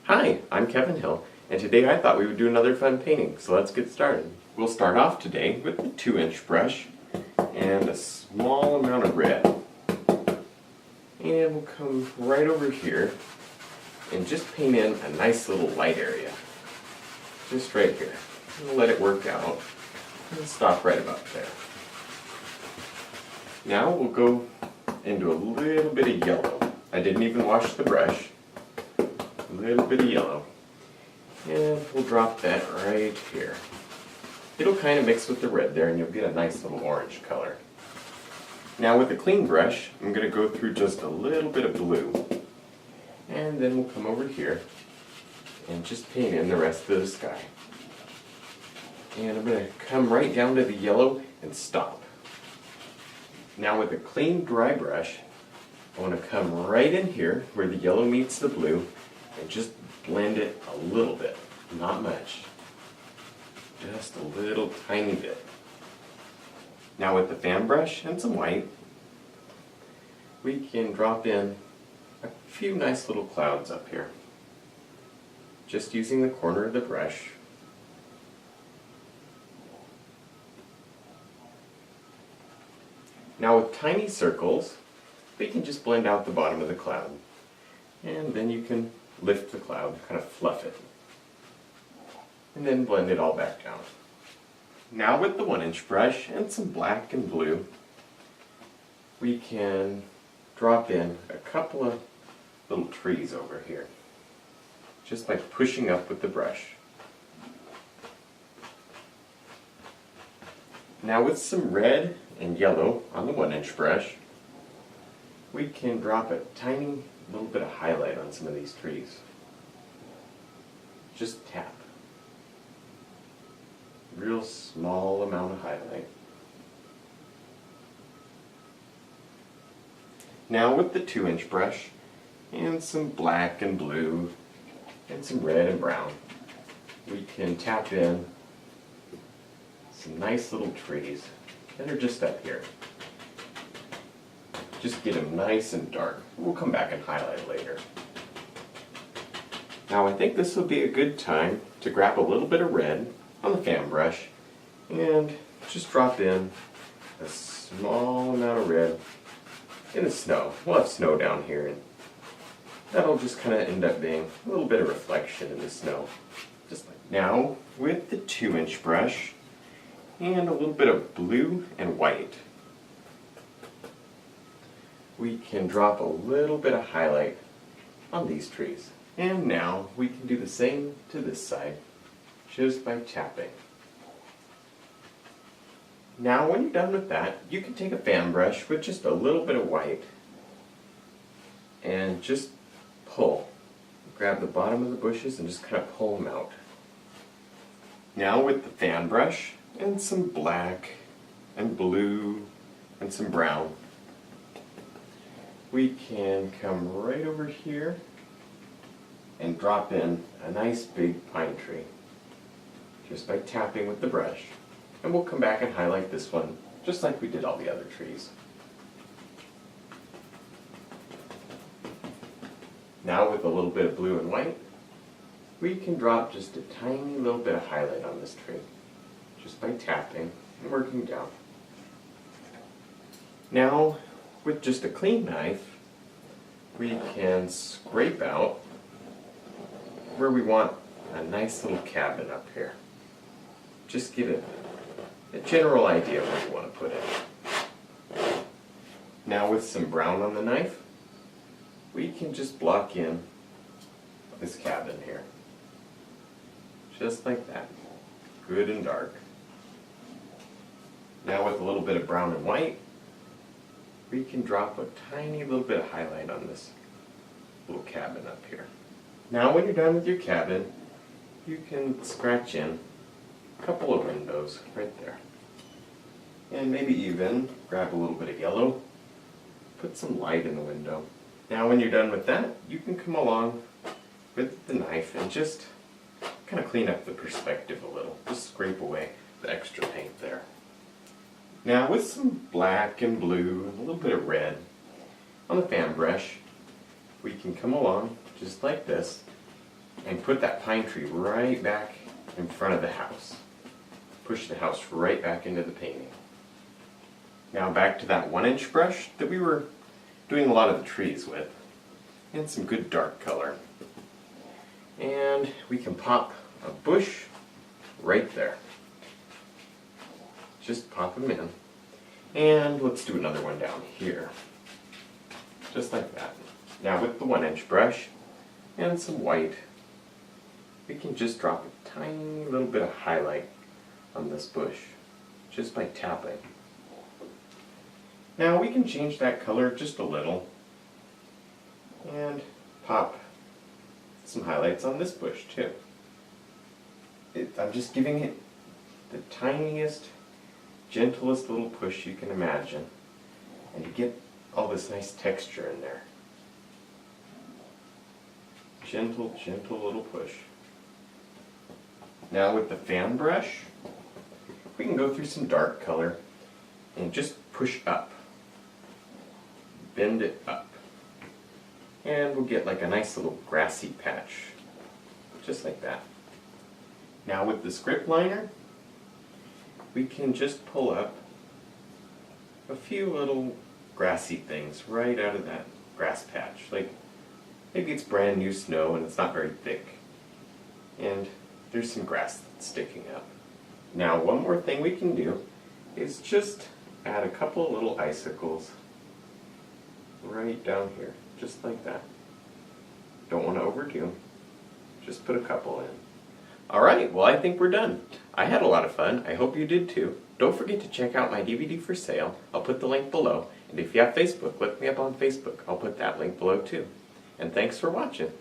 Hi, I'm Kevin Hill, and today I thought we would do another fun painting, so let's get started. We'll start off today with the 2-inch brush and a small amount of red. And we'll come right over here and just paint in a nice little light area. Just right here. We'll let it work out and stop right about there. Now we'll go into a little bit of yellow. I didn't even wash the brush. A little bit of yellow. And we'll drop that right here. It'll kind of mix with the red there and you'll get a nice little orange color. Now with a clean brush, I'm going to go through just a little bit of blue. And then we'll come over here and just paint in the rest of the sky. And I'm going to come right down to the yellow and stop. Now with a clean dry brush, I want to come right in here where the yellow meets the blue and just blend it a little bit, not much. Just a little tiny bit. Now with the fan brush and some white, we can drop in a few nice little clouds up here. Just using the corner of the brush. Now with tiny circles, we can just blend out the bottom of the cloud. And then you can lift the cloud, kind of fluff it. And then blend it all back down. Now with the 1-inch brush and some black and blue, we can drop in a couple of little trees over here. Just by pushing up with the brush. Now with some red and yellow on the 1-inch brush, we can drop a tiny little bit of highlight on some of these trees. Just tap. Real small amount of highlight. Now with the 2-inch brush and some black and blue and some red and brown, we can tap in some nice little trees that are just up here. Just get them nice and dark. We'll come back and highlight later. Now I think this will be a good time to grab a little bit of red on the fan brush and just drop in a small amount of red in the snow. We'll have snow down here and that'll just kind of end up being a little bit of reflection in the snow. Just like now with the 2-inch brush and a little bit of blue and white, we can drop a little bit of highlight on these trees. And now we can do the same to this side, just by tapping. Now when you're done with that, you can take a fan brush with just a little bit of white and just pull. Grab the bottom of the bushes and just kind of pull them out. Now with the fan brush and some black and blue and some brown, we can come right over here and drop in a nice big pine tree just by tapping with the brush. And we'll come back and highlight this one just like we did all the other trees. Now with a little bit of blue and white, we can drop just a tiny little bit of highlight on this tree just by tapping and working down. Now with just a clean knife, we can scrape out where we want a nice little cabin up here. Just get a general idea of where you want to put it. Now with some brown on the knife, we can just block in this cabin here. Just like that. Good and dark. Now with a little bit of brown and white, we can drop a tiny little bit of highlight on this little cabin up here. Now when you're done with your cabin, you can scratch in a couple of windows right there. And maybe even grab a little bit of yellow, put some light in the window. Now when you're done with that, you can come along with the knife and just kind of clean up the perspective a little. Just scrape away the extra paint there. Now with some black and blue and a little bit of red on the fan brush, we can come along just like this and put that pine tree right back in front of the house. Push the house right back into the painting. Now back to that 1-inch brush that we were doing a lot of the trees with, and some good dark color. And we can pop a bush right there. Just pop them in. And let's do another one down here. Just like that. Now with the 1-inch brush and some white, we can just drop a tiny little bit of highlight on this bush, just by tapping. Now we can change that color just a little and pop some highlights on this bush too. I'm just giving it the tiniest, gentlest little push you can imagine, and you get all this nice texture in there. Gentle, gentle little push. Now with the fan brush, we can go through some dark color and just push up. Bend it up. And we'll get like a nice little grassy patch. Just like that. Now with the script liner, we can just pull up a few little grassy things right out of that grass patch. Like maybe it's brand new snow and it's not very thick. And there's some grass that's sticking up. Now one more thing we can do is just add a couple of little icicles right down here, just like that. Don't want to overdo, just put a couple in. Alright, well I think we're done. I had a lot of fun, I hope you did too. Don't forget to check out my DVD for sale, I'll put the link below. And if you have Facebook, look me up on Facebook, I'll put that link below too. And thanks for watching.